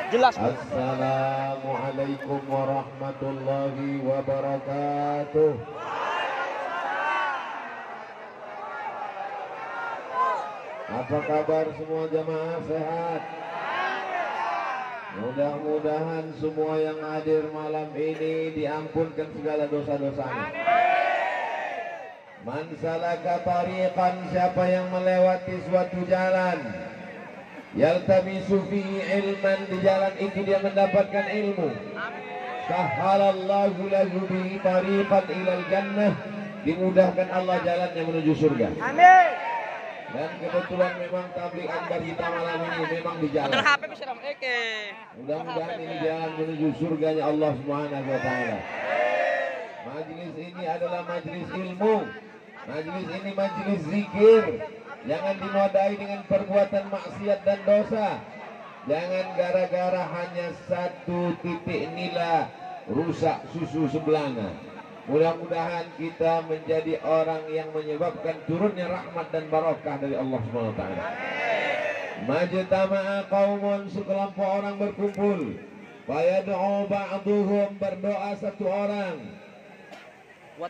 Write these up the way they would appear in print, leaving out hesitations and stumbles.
Jelas. Assalamualaikum warahmatullahi wabarakatuh. Apa kabar semua jamaah, sehat? Mudah-mudahan semua yang hadir malam ini diampunkan segala dosa-dosanya. Man salaka tariqan, siapa yang melewati suatu jalan, yaltamisu fihi ilman, di jalan itu dia mendapatkan ilmu, sahhalallahu lahu bihi tariqan ilal jannah, dimudahkan Allah jalannya menuju surga. Amin. Dan kebetulan memang tabligh akbar kita malam ini memang di jalan. Mudah-mudahan ini jalan menuju surganya Allah Subhanahu wa taala. Majlis ini adalah majlis ilmu. Majlis ini majlis zikir. Jangan dinodai dengan perbuatan maksiat dan dosa. Jangan gara-gara hanya satu titik nila rusak susu sebelanga. Mudah-mudahan kita menjadi orang yang menyebabkan turunnya rahmat dan barakah dari Allah Subhanahu wa taala. Majtama'a qaumun, sekelompok orang berkumpul. Fayad'u ba'duhum, berdoa satu orang.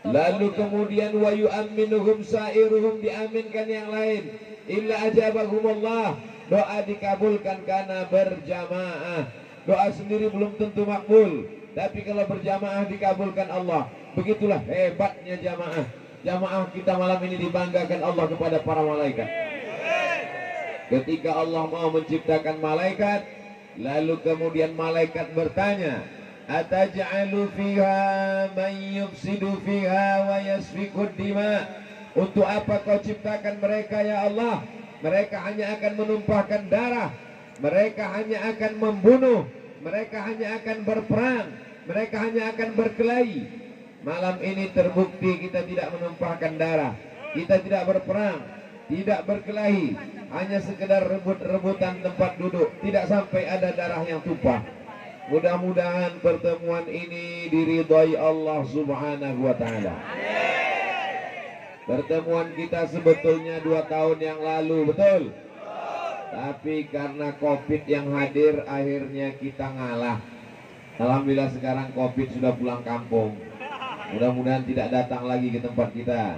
Lalu kemudian wa yu'amminuhum sa'iruhum, diaminkan yang lain. Illa ajabahumullah, doa dikabulkan karena berjamaah. Doa sendiri belum tentu makbul, tapi kalau berjamaah dikabulkan Allah. Begitulah hebatnya jamaah. Jamaah kita malam ini dibanggakan Allah kepada para malaikat. Ketika Allah mau menciptakan malaikat, lalu kemudian malaikat bertanya, ataj'alu fiha man yufsidu fiha wa yasfikud dima. Untuk apa kau ciptakan mereka ya Allah? Mereka hanya akan menumpahkan darah, mereka hanya akan membunuh, mereka hanya akan berperang, mereka hanya akan berkelahi. Malam ini terbukti kita tidak menumpahkan darah, kita tidak berperang, tidak berkelahi, hanya sekedar rebut-rebutan tempat duduk, tidak sampai ada darah yang tumpah. Mudah-mudahan pertemuan ini diridhai Allah Subhanahu wa taala. Pertemuan kita sebetulnya 2 tahun yang lalu, betul? Tapi karena Covid yang hadir, akhirnya kita ngalah. Alhamdulillah sekarang Covid sudah pulang kampung. Mudah-mudahan tidak datang lagi ke tempat kita.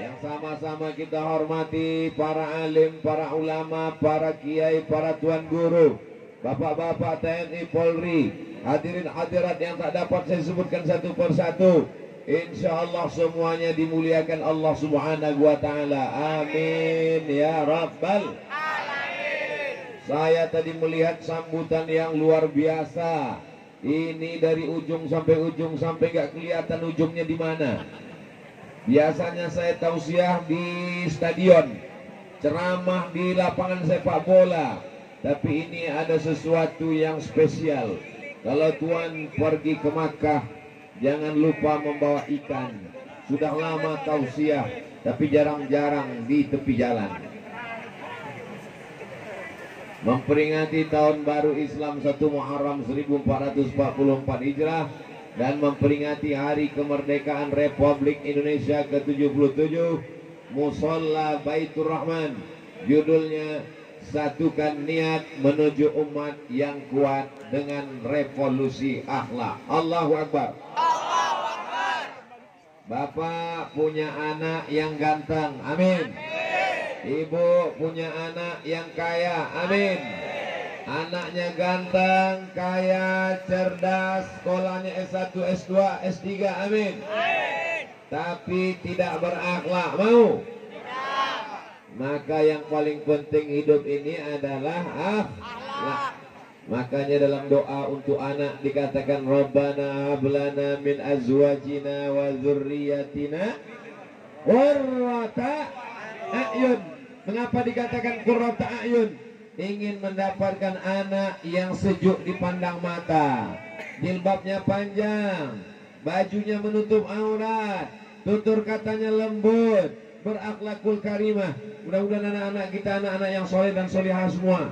Yang sama-sama kita hormati para alim, para ulama, para kiai, para tuan guru, bapak-bapak TNI, Polri, hadirin hadirat yang tak dapat saya sebutkan satu persatu. Insya Allah semuanya dimuliakan Allah Subhanahu wa taala. Amin ya rabbal alamin. Saya tadi melihat sambutan yang luar biasa. Ini dari ujung sampai gak kelihatan ujungnya di mana. Biasanya saya tausiah di stadion, ceramah di lapangan sepak bola. Tapi ini ada sesuatu yang spesial. Kalau tuan pergi ke Makkah, jangan lupa membawa ikan. Sudah lama tausiah, tapi jarang-jarang di tepi jalan. Memperingati tahun baru Islam 1 Muharram 1444 Hijrah dan memperingati hari kemerdekaan Republik Indonesia ke-77, Musholla Baitur Rahman. Judulnya satukan niat menuju umat yang kuat dengan revolusi akhlak. Allahu Akbar. Allahu Akbar. Bapak punya anak yang ganteng, amin. Ibu punya anak yang kaya, amin. Anaknya ganteng, kaya, cerdas, sekolahnya S1, S2, S3, amin. Tapi tidak berakhlak, mau? Maka yang paling penting hidup ini adalah akhlak. Makanya dalam doa untuk anak dikatakan Rabbana hablana min azwajina wa dzurriyyatina qurrata a'yun. Mengapa dikatakan qurrata a'yun? Ingin mendapatkan anak yang sejuk dipandang mata, jilbabnya panjang, bajunya menutup aurat, tutur katanya lembut, berakhlakul karimah. Mudah-mudahan anak-anak kita anak-anak yang soleh dan solihah semua.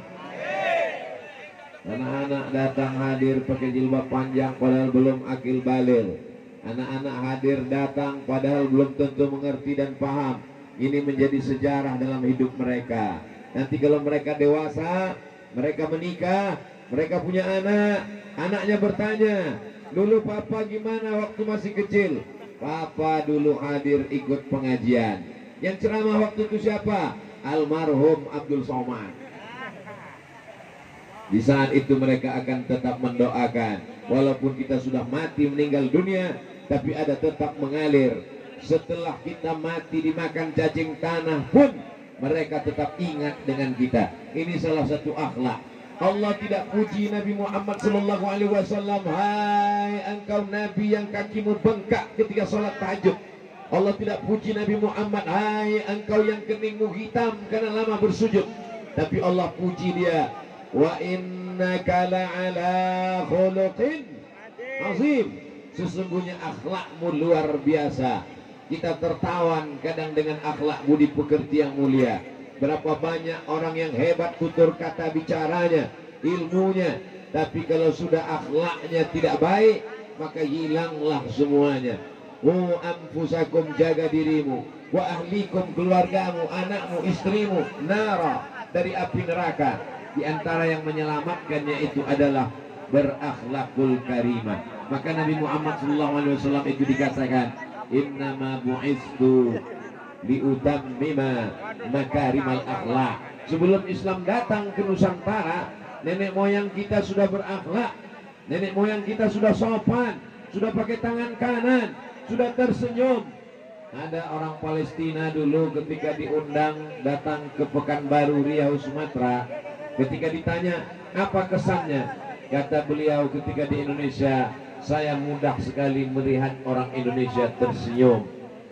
Anak-anak datang hadir pakai jilbab panjang padahal belum akil balil. Anak-anak hadir datang padahal belum tentu mengerti dan paham. Ini menjadi sejarah dalam hidup mereka. Nanti kalau mereka dewasa, mereka menikah, mereka punya anak, anaknya bertanya, dulu papa gimana waktu masih kecil? Papa dulu hadir ikut pengajian. Yang ceramah waktu itu siapa? Almarhum Abdul Somad. Di saat itu mereka akan tetap mendoakan, walaupun kita sudah mati meninggal dunia, tapi ada tetap mengalir. Setelah kita mati dimakan cacing tanah pun mereka tetap ingat dengan kita. Ini salah satu akhlak. Allah tidak puji Nabi Muhammad SAW, hai engkau Nabi yang kakimu bengkak ketika sholat tahajud. Allah tidak puji Nabi Muhammad, hai engkau yang keningmu hitam karena lama bersujud. Tapi Allah puji dia, wa innaka la'ala khuluqin azim. Sesungguhnya akhlakmu luar biasa. Kita tertawan kadang dengan akhlak budi pekerti yang mulia. Berapa banyak orang yang hebat tutur kata bicaranya, ilmunya, tapi kalau sudah akhlaknya tidak baik, maka hilanglah semuanya. Anfusakum, jaga dirimu, wa ahlikum, keluargamu, anakmu, istrimu, nara, dari api neraka. Di antara yang menyelamatkannya itu adalah berakhlakul karimah. Maka Nabi Muhammad SAW itu dikatakan, innama bu'istu liutammima makarimal akhlak. Sebelum Islam datang ke Nusantara, nenek moyang kita sudah berakhlak, nenek moyang kita sudah sopan, sudah pakai tangan kanan, sudah tersenyum. Ada orang Palestina dulu ketika diundang datang ke Pekanbaru Riau Sumatera, ketika ditanya apa kesannya, kata beliau, ketika di Indonesia saya mudah sekali melihat orang Indonesia tersenyum.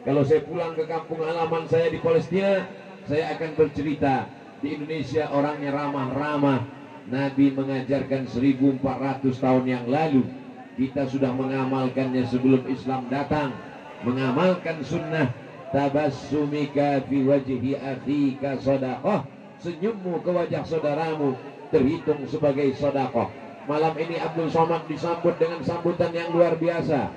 Kalau saya pulang ke kampung halaman saya di Palestina, saya akan bercerita, di Indonesia orangnya ramah-ramah. Nabi mengajarkan 1400 tahun yang lalu. Kita sudah mengamalkannya sebelum Islam datang. Mengamalkan sunnah tabassumika fi wajhi akhika sadaqah. Senyummu ke wajah saudaramu terhitung sebagai sedekah. Malam ini Abdul Somad disambut dengan sambutan yang luar biasa.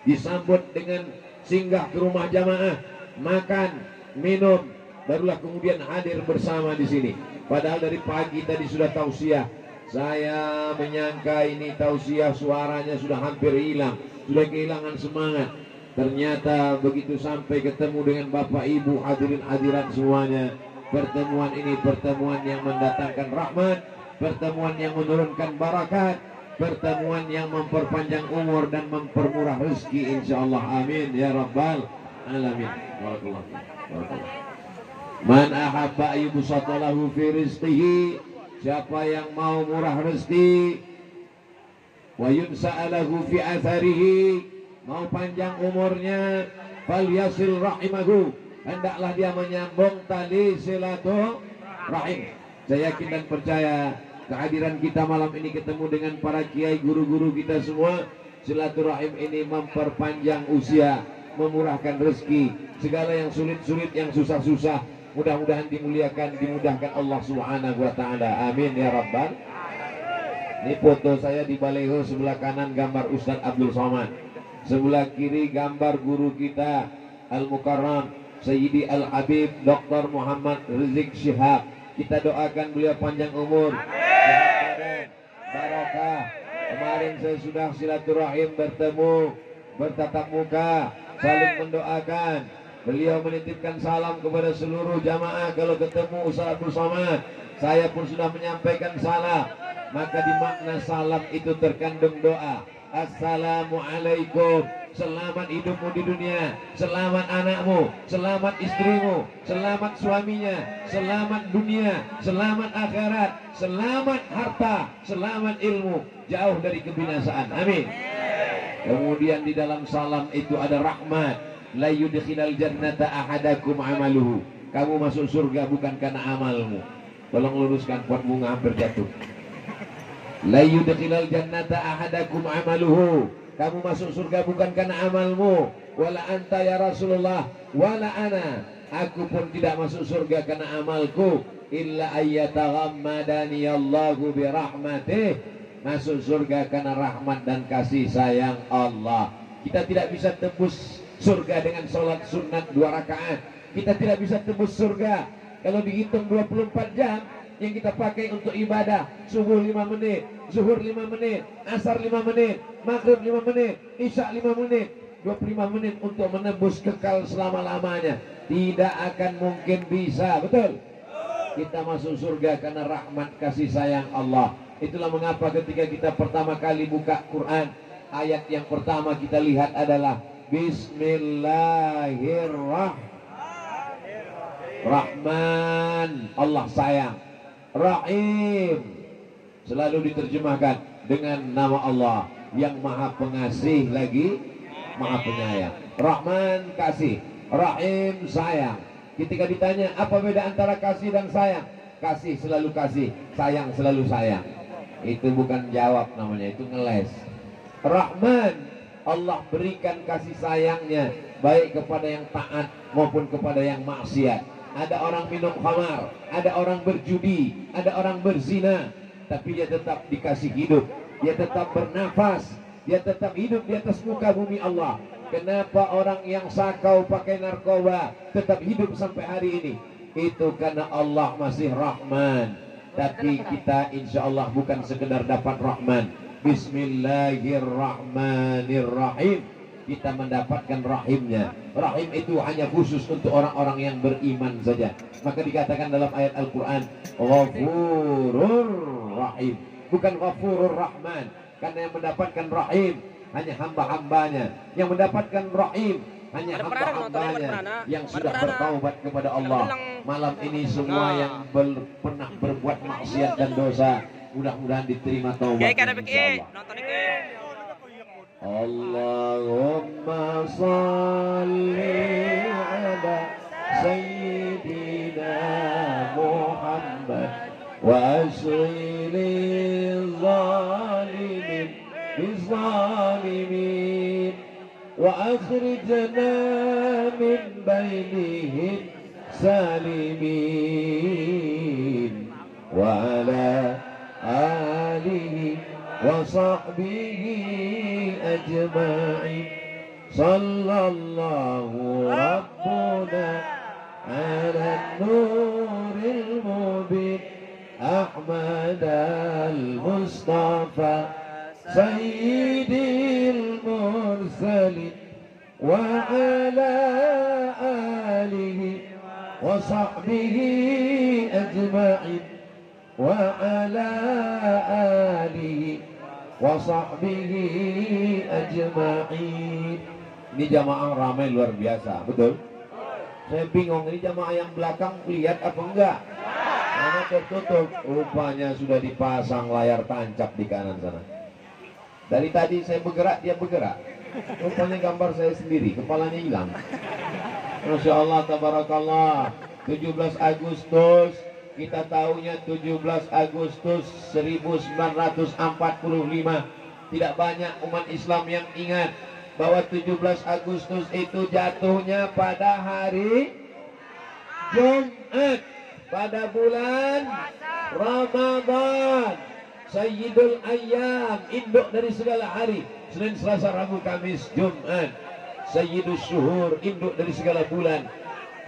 Disambut dengan singgah ke rumah jamaah, makan, minum, barulah kemudian hadir bersama di sini. Padahal dari pagi tadi sudah tausiah. Saya menyangka ini tausiah suaranya sudah hampir hilang, sudah kehilangan semangat. Ternyata begitu sampai ketemu dengan Bapak Ibu hadirin hadirat semuanya, pertemuan ini pertemuan yang mendatangkan rahmat, pertemuan yang menurunkan barakat, pertemuan yang memperpanjang umur dan mempermurah rezeki, insyaallah. Amin ya rabbal alamin. Barakallah. Man ahabba yubsatalahu fi rizqihi, siapa yang mau murah rezeki, wa yunsa'alahu fi atharihi, mau panjang umurnya, falyasil rahimahu, hendaklah dia menyambung tali silaturahim. Saya yakin dan percaya kehadiran kita malam ini ketemu dengan para kiai, guru-guru kita semua, silaturahim ini memperpanjang usia, memurahkan rezeki. Segala yang sulit-sulit, yang susah-susah, mudah-mudahan dimuliakan, dimudahkan Allah Subhanahu wa taala. Amin ya rabbal. Ini foto saya di baleho, sebelah kanan gambar Ustadz Abdul Somad, sebelah kiri gambar guru kita Al-Mukarram Sayyidi Al-Habib Dr. Muhammad Rizik Syihab. Kita doakan beliau panjang umur, barakah. Kemarin saya sudah silaturahim, bertemu, bertatap muka, saling mendoakan. Beliau menitipkan salam kepada seluruh jamaah kalau ketemu Ustaz Abdul Somad. Saya pun sudah menyampaikan salam. Maka di makna salam itu terkandung doa. Assalamualaikum, selamat hidupmu di dunia, selamat anakmu, selamat istrimu, selamat suaminya, selamat dunia, selamat akhirat, selamat harta, selamat ilmu, jauh dari kebinasaan. Amin. Kemudian di dalam salam itu ada rahmat. La yudkhilal jannata ahadakum amaluhu. Kamu masuk surga bukan karena amalmu. Tolong luruskan, pot bunga hampir jatuh. La yudkhilal jannata ahadakum amaluhu. Kamu masuk surga bukan karena amalmu. Wala anta ya Rasulullah, wala ana. Aku pun tidak masuk surga karena amalku. Illa ayyataghammadani Allahu birahmatih. Masuk surga karena rahmat dan kasih sayang Allah. Kita tidak bisa tembus surga dengan sholat sunat 2 rakaat. Kita tidak bisa tembus surga Kalau dihitung 24 jam yang kita pakai untuk ibadah, subuh 5 menit, zuhur 5 menit, asar 5 menit, maghrib 5 menit, isya 5 menit, 25 menit untuk menembus kekal selama-lamanya. Tidak akan mungkin bisa, betul? Kita masuk surga karena rahmat kasih sayang Allah. Itulah mengapa ketika kita pertama kali buka Quran, ayat yang pertama kita lihat adalah Bismillahirrahmanirrahim. Allah sayang. Rahim selalu diterjemahkan dengan nama Allah yang maha pengasih lagi maha penyayang. Rahman kasih, Rahim sayang. Ketika ditanya apa beda antara kasih dan sayang, kasih selalu kasih, sayang selalu sayang. Itu bukan jawab namanya, itu ngeles. Rahman, Allah berikan kasih sayangnya baik kepada yang taat maupun kepada yang maksiat. Ada orang minum khamar, ada orang berjudi, ada orang berzina, tapi dia tetap dikasih hidup, dia tetap bernafas, dia tetap hidup di atas muka bumi Allah. Kenapa orang yang sakau pakai narkoba tetap hidup sampai hari ini? Itu karena Allah masih Rahman. Tapi kita insya Allah bukan sekedar dapat Rahman. Bismillahirrahmanirrahim. Kita mendapatkan rahimnya. Rahim itu hanya khusus untuk orang-orang yang beriman saja. Maka dikatakan dalam ayat Al-Quran, Ghafurur Rahim, bukan Ghafurur Rahman. Karena yang mendapatkan rahim hanya hamba-hambanya. Yang mendapatkan rahim hanya hamba-hambanya yang sudah bertaubat kepada Allah. Malam ini semua yang pernah berbuat maksiat dan dosa, mudah-mudahan diterima taubatnya insyaallah. Allahumma salli ala Sayyidina Muhammad wa ashlil zalimin bizzalimin wa akhrijna min bainihim salimin wa ala alihi wa sahbihi ajma'in. Sallallahu rabbuna ala nuril mubin Ahmad al-Mustafa sayyidil mursalin wa ala alihi wa sahbihi ajma'in wa ala alihi wa sahbihi ajma'in. Ini jamaah ramai luar biasa, betul? Saya bingung, ini jamaah yang belakang lihat apa enggak? Karena tertutup, rupanya sudah dipasang layar tancap di kanan sana. Dari tadi saya bergerak, dia bergerak. Rupanya gambar saya sendiri, kepalanya hilang. Masya Allah, tabarakallah. 17 Agustus, kita tahunya 17 Agustus 1945. Tidak banyak umat Islam yang ingat bahwa 17 Agustus itu jatuhnya pada hari Jumat, pada bulan Ramadan, Sayyidul Ayyam, induk dari segala hari. Senin, Selasa, Rabu, Kamis, Jumat. Sayyidus Syuhur, induk dari segala bulan.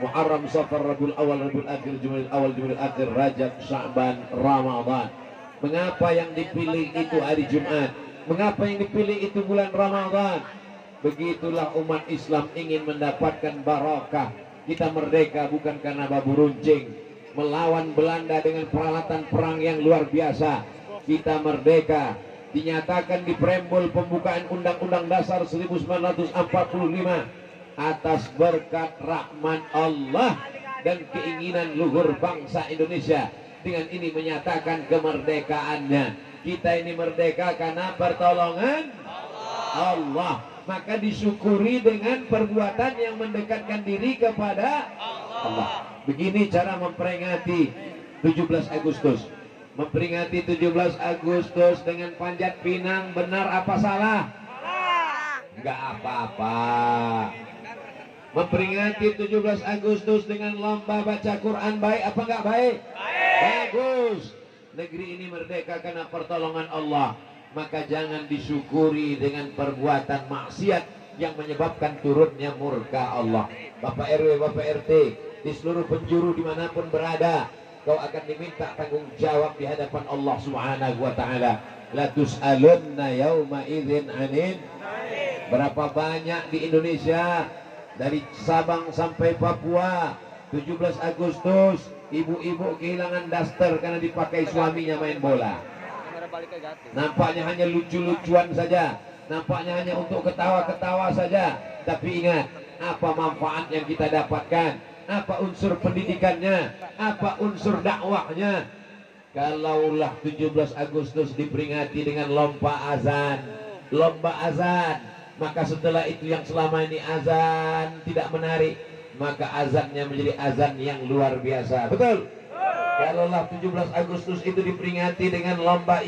Muharram, Safar, Rabiul Awal, Rabiul Akhir, Jumadil Awal, Jumadil Akhir, Rajab, Sya'ban, Ramadan. Mengapa yang dipilih itu hari Jumat? Mengapa yang dipilih itu bulan Ramadan? Begitulah umat Islam ingin mendapatkan barakah. Kita merdeka bukan karena babu runcing, melawan Belanda dengan peralatan perang yang luar biasa. Kita merdeka dinyatakan di preambul pembukaan Undang-Undang Dasar 1945 atas berkat rahmat Allah dan keinginan luhur bangsa Indonesia. Dengan ini menyatakan kemerdekaannya. Kita ini merdeka karena pertolongan Allah. Maka disyukuri dengan perbuatan yang mendekatkan diri kepada Allah. Begini cara memperingati 17 Agustus. Memperingati 17 Agustus dengan panjat pinang, benar apa salah? Enggak apa-apa. Memperingati 17 Agustus dengan lomba baca Quran, baik apa enggak baik? Bagus. Negeri ini merdeka karena pertolongan Allah. Maka jangan disyukuri dengan perbuatan maksiat yang menyebabkan turunnya murka Allah. Bapak RW, Bapak RT, di seluruh penjuru dimanapun berada, kau akan diminta tanggung jawab di hadapan Allah Subhanahu wa taala. La tus'alunna yauma idzin anin. Berapa banyak di Indonesia dari Sabang sampai Papua 17 Agustus ibu-ibu kehilangan daster karena dipakai suaminya main bola. Nampaknya hanya lucu-lucuan saja, nampaknya hanya untuk ketawa-ketawa saja. Tapi ingat, apa manfaat yang kita dapatkan? Apa unsur pendidikannya? Apa unsur dakwahnya? Kalaulah 17 Agustus diperingati dengan lomba azan, maka setelah itu yang selama ini azan tidak menarik, maka azannya menjadi azan yang luar biasa. Betul? Kalaulah 17 Agustus itu diperingati dengan lomba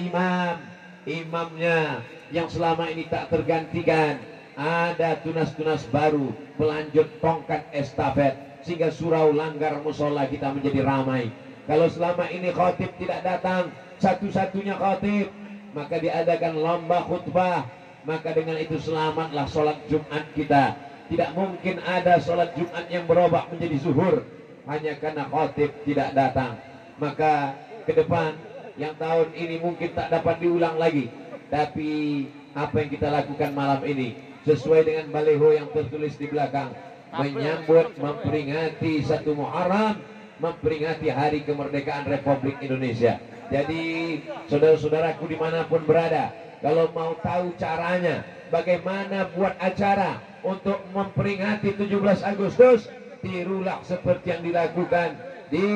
imamnya yang selama ini tak tergantikan, ada tunas-tunas baru, pelanjut tongkat estafet, sehingga surau langgar musola kita menjadi ramai. Kalau selama ini khatib tidak datang, satu-satunya khatib, maka diadakan lomba khutbah, maka dengan itu selamatlah sholat Jumat kita. Tidak mungkin ada sholat Jumat yang berubah menjadi zuhur hanya karena khatib tidak datang. Maka ke depan yang tahun ini mungkin tak dapat diulang lagi, tapi apa yang kita lakukan malam ini sesuai dengan baliho yang tertulis di belakang, menyambut, memperingati 1 Muharram, memperingati hari kemerdekaan Republik Indonesia. Jadi saudara-saudaraku dimanapun berada, kalau mau tahu caranya bagaimana buat acara untuk memperingati 17 Agustus, tirulah seperti yang dilakukan di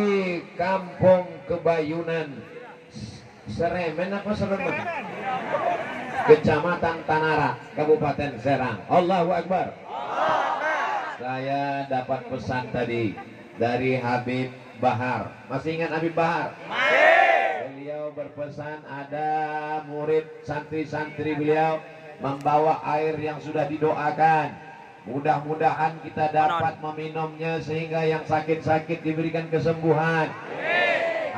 Kampung Kebayunan Seremen apa Seremen? Kecamatan Tanara, Kabupaten Serang. Allahu Akbar. Saya dapat pesan tadi dari Habib Bahar. Masih ingat Habib Bahar? Beliau berpesan ada murid santri-santri beliau membawa air yang sudah didoakan. Mudah-mudahan kita dapat meminumnya sehingga yang sakit-sakit diberikan kesembuhan.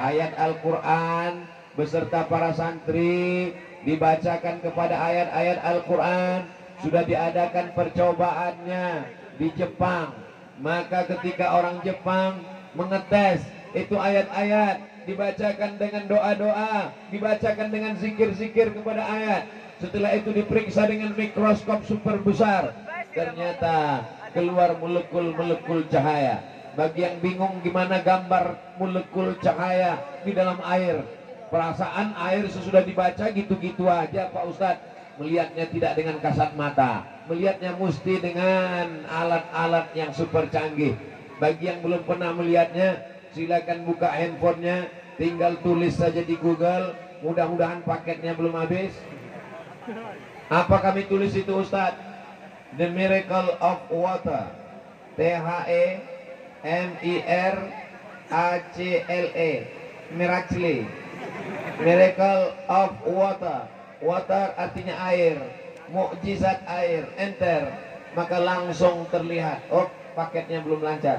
Ayat Al-Quran beserta para santri dibacakan kepada ayat-ayat Al-Quran. Sudah diadakan percobaannya di Jepang. Maka ketika orang Jepang mengetes itu ayat-ayat, dibacakan dengan doa-doa, dibacakan dengan zikir-zikir kepada ayat. Setelah itu diperiksa dengan mikroskop super besar, ternyata keluar molekul-molekul cahaya. Bagi yang bingung gimana gambar molekul cahaya di dalam air, perasaan air sesudah dibaca gitu-gitu aja Pak Ustadz. Melihatnya tidak dengan kasat mata, melihatnya mesti dengan alat-alat yang super canggih. Bagi yang belum pernah melihatnya, silakan buka handphonenya, tinggal tulis saja di Google. Mudah-mudahan paketnya belum habis. Apa kami tulis itu Ustadz? The Miracle of Water, THEMIRACLE, Miracle, Miracle of Water. Water artinya air, mukjizat air. Enter, maka langsung terlihat. Oh, paketnya belum lancar.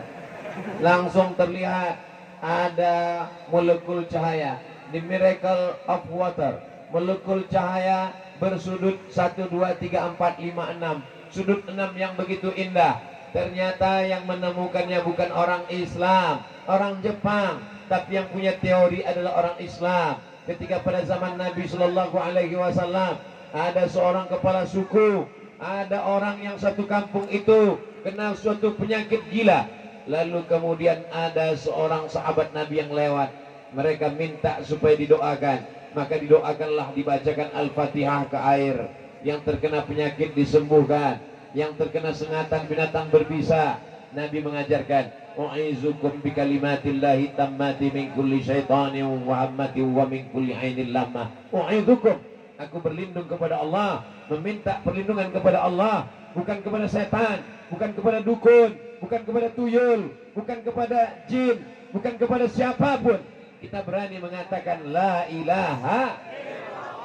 Langsung terlihat ada molekul cahaya. The Miracle of Water. Molekul cahaya bersudut 1, 2, 3, 4, 5, 6. Sudut 6 yang begitu indah. Ternyata yang menemukannya bukan orang Islam, orang Jepang, tapi yang punya teori adalah orang Islam. Ketika pada zaman Nabi Shallallahu Alaihi Wasallam ada seorang kepala suku, ada orang yang satu kampung itu kena suatu penyakit gila. Lalu kemudian ada seorang sahabat Nabi yang lewat. Mereka minta supaya didoakan. Maka didoakanlah, dibacakan Al-Fatihah ke air. Yang terkena penyakit disembuhkan, yang terkena sengatan binatang berbisa. Nabi mengajarkan, u'izukum bikalimatillahi tammati min kulli syaitanin wa hammati wa min kulli ainin lamma. U'izukum, aku berlindung kepada Allah, meminta perlindungan kepada Allah, bukan kepada setan, bukan kepada dukun, bukan kepada tuyul, bukan kepada jin, bukan kepada siapapun. Kita berani mengatakan la ilaha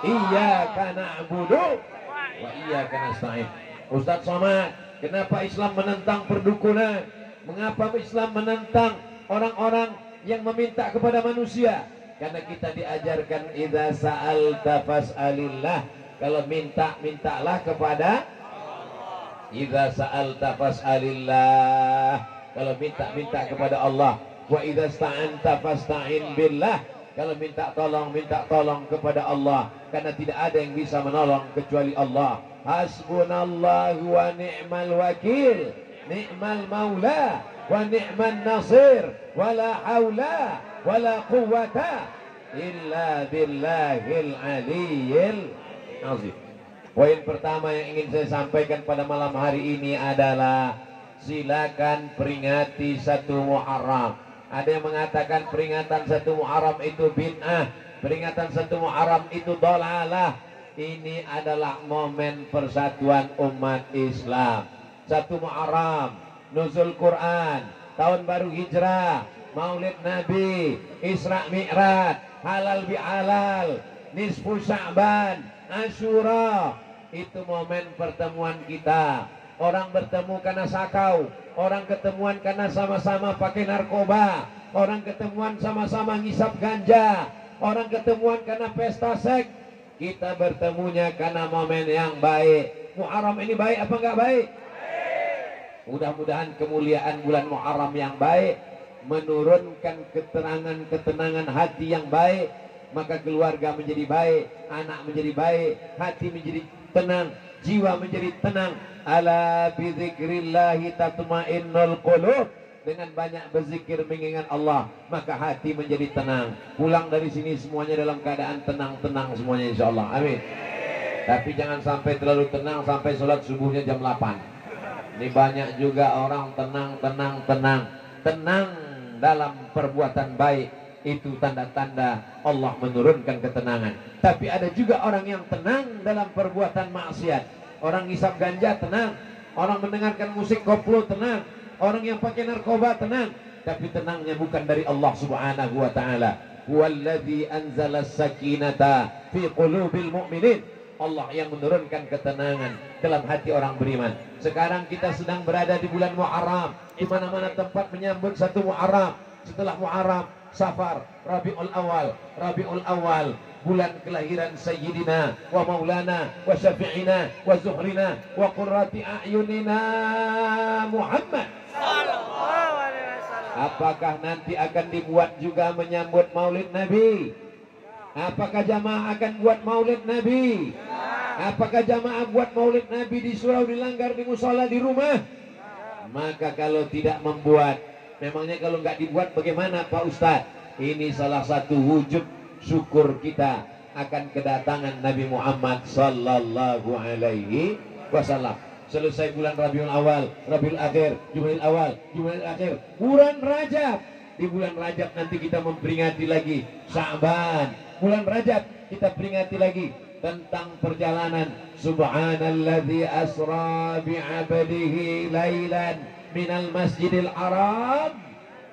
iyyaka na'budu wa iyyaka nasta'in. Ustaz Somad, kenapa Islam menentang perdukunan? Mengapa Islam menentang orang-orang yang meminta kepada manusia? Karena kita diajarkan idza sa'alta fas'alillah. Kalau minta, mintalah kepada Allah. Idza sa'alta fas'alillah. Kalau minta kepada Allah. Wa idza sta'anta fasta'in billah. Kalau minta tolong kepada Allah, karena tidak ada yang bisa menolong kecuali Allah. Hasbunallahu wa ni'mal wakil, ni'mal maula wa ni'man nasir, wala haula wala quwwata illa billahil aliyyil azim. Poin pertama yang ingin saya sampaikan pada malam hari ini adalah silakan peringati 1 Muharram. Ada yang mengatakan peringatan 1 Muharram itu bid'ah, peringatan 1 Muharram itu dhalalah. Ini adalah momen persatuan umat Islam. 1 Muharram, nuzul Quran, tahun baru hijrah, Maulid Nabi, Isra Mi'raj, halal bihalal, nisfu Sya'ban, Asyura. Itu momen pertemuan kita. Orang bertemu karena sakau, orang ketemuan karena sama-sama pakai narkoba, orang ketemuan sama-sama ngisap ganja, orang ketemuan karena pesta seks. Kita bertemunya karena momen yang baik. Muharram ini baik apa enggak baik? Mudah-mudahan kemuliaan bulan Muharram yang baik menurunkan ketenangan hati yang baik, maka keluarga menjadi baik, anak menjadi baik, hati menjadi tenang, jiwa menjadi tenang. Ala bizikrillahi tatma'innul qulub. Dengan banyak berzikir mengingat Allah, maka hati menjadi tenang. Pulang dari sini semuanya dalam keadaan tenang-tenang semuanya insyaallah. Amin. Tapi jangan sampai terlalu tenang sampai sholat subuhnya jam 8. Ini banyak juga orang tenang dalam perbuatan baik. Itu tanda-tanda Allah menurunkan ketenangan. Tapi ada juga orang yang tenang dalam perbuatan maksiat. Orang ngisap ganja tenang, orang mendengarkan musik koplo tenang, orang yang pakai narkoba tenang. Tapi tenangnya bukan dari Allah Subhanahu wa taala. Huwallazi anzala as-sakinata fi qulubil mu'minin. Allah yang menurunkan ketenangan dalam hati orang beriman. Sekarang kita sedang berada di bulan Muharram. Di mana-mana tempat menyambut 1 Muharram. Setelah Muharram, Safar, Rabiul Awal, bulan kelahiran Sayyidina wa Maulana wa Syafi'ina wa Zuhrina wa Qurrati A'yunina Muhammad sallallahu alaihi wasallam. Apakah nanti akan dibuat juga menyambut Maulid Nabi? Apakah jamaah akan buat Maulid Nabi? Apakah jamaah buat Maulid Nabi di surau, di langgar, di musola, di rumah? Maka kalau tidak membuat, memangnya kalau nggak dibuat bagaimana Pak Ustadz? Ini salah satu wujud syukur kita akan kedatangan Nabi Muhammad sallallahu alaihi wasallam. Selesai bulan Rabiul Awal, Rabiul Akhir, Jumadil Awal, Jumadil Akhir, bulan Rajab. Di bulan Rajab nanti kita memperingati lagi Sya'ban. Bulan Rajab kita peringati lagi tentang perjalanan Subhanalladzi asra bi'abdihi lailan minal masjidil haram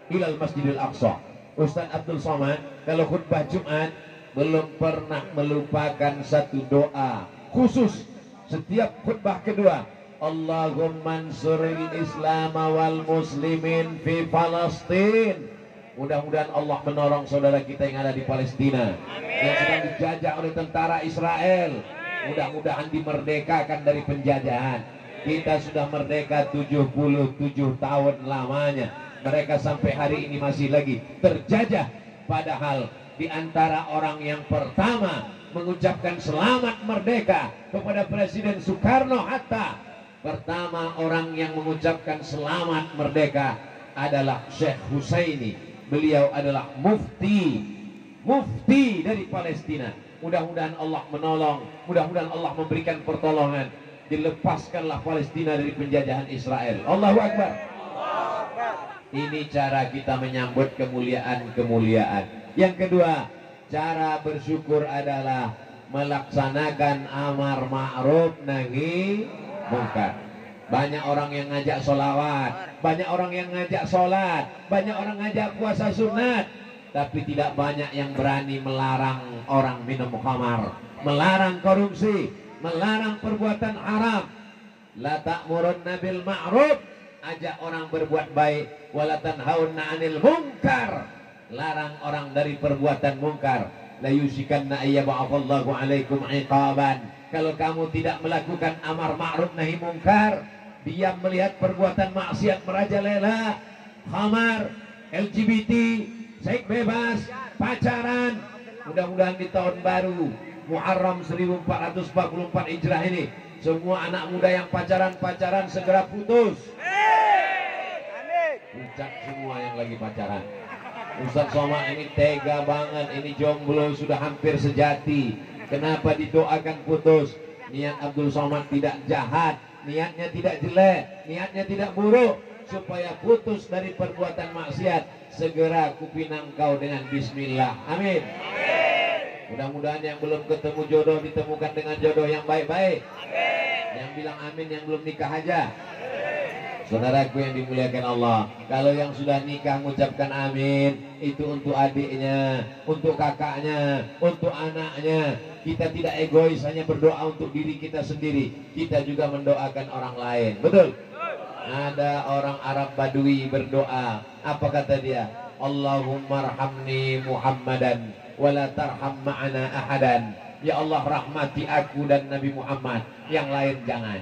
ilal masjidil aqsa. Ustaz Abdul Somad kalau khutbah Jumat belum pernah melupakan satu doa khusus setiap khutbah kedua. Allahumma ansuril Islam wal muslimin fi Palestin. Mudah-mudahan Allah menolong saudara kita yang ada di Palestina. Amin. Yang sedang dijajah oleh tentara Israel. Mudah-mudahan dimerdekakan dari penjajahan. Kita sudah merdeka 77 tahun lamanya. Mereka sampai hari ini masih lagi terjajah. Padahal di antara orang yang pertama mengucapkan selamat merdeka kepada Presiden Soekarno-Hatta, pertama orang yang mengucapkan selamat merdeka adalah Syekh Husaini. Beliau adalah mufti dari Palestina. Mudah-mudahan Allah menolong, mudah-mudahan Allah memberikan pertolongan. Dilepaskanlah Palestina dari penjajahan Israel. Allahu Akbar. Ini cara kita menyambut kemuliaan-kemuliaan. Yang kedua, cara bersyukur adalah melaksanakan amar ma'ruf nahi mungkar. Banyak orang yang ngajak sholawat, banyak orang yang ngajak sholat, banyak orang ngajak puasa sunat, tapi tidak banyak yang berani melarang orang minum khamar, melarang korupsi, melarang perbuatan haram. La ta'murunna bil ma'ruf, ajak orang berbuat baik, wala tanhauna 'anil munkar, larang orang dari perbuatan mungkar. La yusikanna ayyaba'allahu 'alaikum 'iqaban. Kalau kamu tidak melakukan amar ma'ruf nahi mungkar, diam melihat perbuatan maksiat merajalela, khamar, LGBT, seks bebas, pacaran. Mudah-mudahan di tahun baru Muharram 1444 Hijrah ini semua anak muda yang pacaran segera putus. Pucat semua yang lagi pacaran. Ustaz Somad ini tega banget, ini jomblo sudah hampir sejati. Kenapa didoakan putus? Niat Abdul Somad tidak jahat, niatnya tidak jelek, niatnya tidak buruk, supaya putus dari perbuatan maksiat. Segera kupinang kau dengan bismillah. Amin. Mudah-mudahan yang belum ketemu jodoh ditemukan dengan jodoh yang baik-baik. Yang bilang amin yang belum nikah aja. Saudaraku yang dimuliakan Allah, kalau yang sudah nikah mengucapkan amin, itu untuk adiknya, untuk kakaknya, untuk anaknya. Kita tidak egois hanya berdoa untuk diri kita sendiri, kita juga mendoakan orang lain. Betul? Ada orang Arab Badui berdoa, apa kata dia? Allahumma arhamni Muhammadan wala tarham ma'ana ahadan. Ya Allah, rahmati aku dan Nabi Muhammad, yang lain jangan.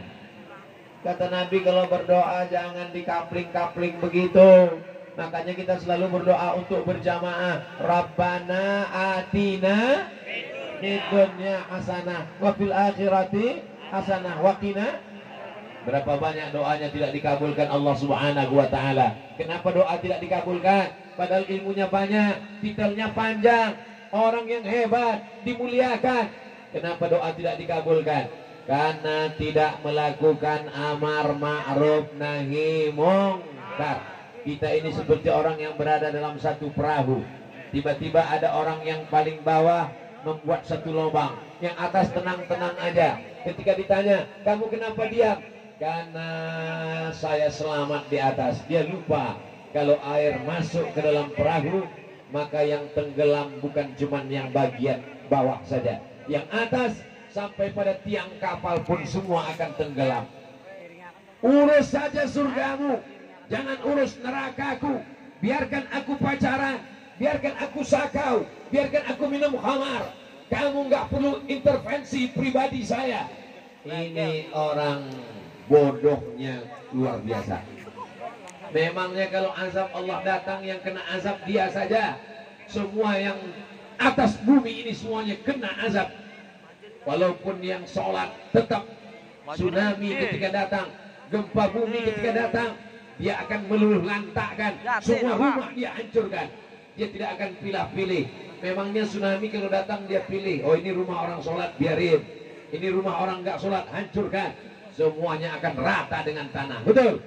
Kata Nabi, kalau berdoa jangan dikapling-kapling begitu. Makanya kita selalu berdoa untuk berjamaah. Rabbana atina fid dunya hasanah wa fil akhirati hasanah wa qina. Berapa banyak doanya tidak dikabulkan Allah Subhanahu wa taala. Kenapa doa tidak dikabulkan? Padahal ilmunya banyak, titelnya panjang, orang yang hebat, dimuliakan. Kenapa doa tidak dikabulkan? Karena tidak melakukan amar ma'ruf nahi mungkar. Kita ini seperti orang yang berada dalam satu perahu. Tiba-tiba ada orang yang paling bawah membuat satu lubang, yang atas tenang-tenang aja. Ketika ditanya, kamu kenapa diam? Karena saya selamat di atas. Dia lupa kalau air masuk ke dalam perahu, maka yang tenggelam bukan cuma yang bagian bawah saja, yang atas sampai pada tiang kapal pun semua akan tenggelam. Urus saja surgamu, jangan urus nerakaku. Biarkan aku pacaran, biarkan aku sakau, biarkan aku minum khamar. Kamu nggak perlu intervensi pribadi saya. Ini orang bodohnya luar biasa. Memangnya kalau azab Allah datang, yang kena azab dia saja? Semua yang atas bumi ini semuanya kena azab. Walaupun yang sholat tetap. Tsunami ketika datang, gempa bumi ketika datang, dia akan meluluh lantakkan semua rumah, dia hancurkan. Dia tidak akan pilih-pilih. Memangnya tsunami kalau datang dia pilih, oh ini rumah orang sholat biarin, ini rumah orang nggak sholat hancurkan. Semuanya akan rata dengan tanah. Betul?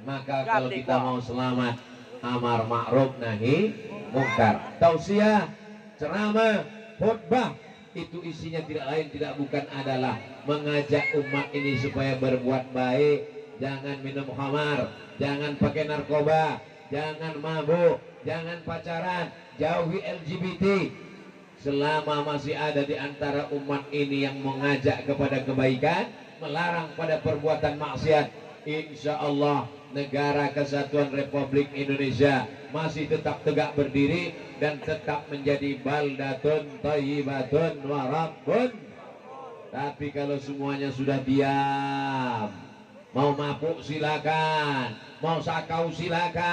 Maka kalau kita mau selamat, amar ma'ruf nahi mungkar, tausiah, ceramah, khutbah, itu isinya tidak lain tidak bukan adalah mengajak umat ini supaya berbuat baik. Jangan minum khamar, jangan pakai narkoba, jangan mabuk, jangan pacaran, jauhi LGBT. Selama masih ada di antara umat ini yang mengajak kepada kebaikan, melarang pada perbuatan maksiat, insya Allah negara kesatuan Republik Indonesia masih tetap tegak berdiri dan tetap menjadi baldatun thayyibatun warabbun. Tapi kalau semuanya sudah diam, mau mabuk silakan, mau sakau silakan.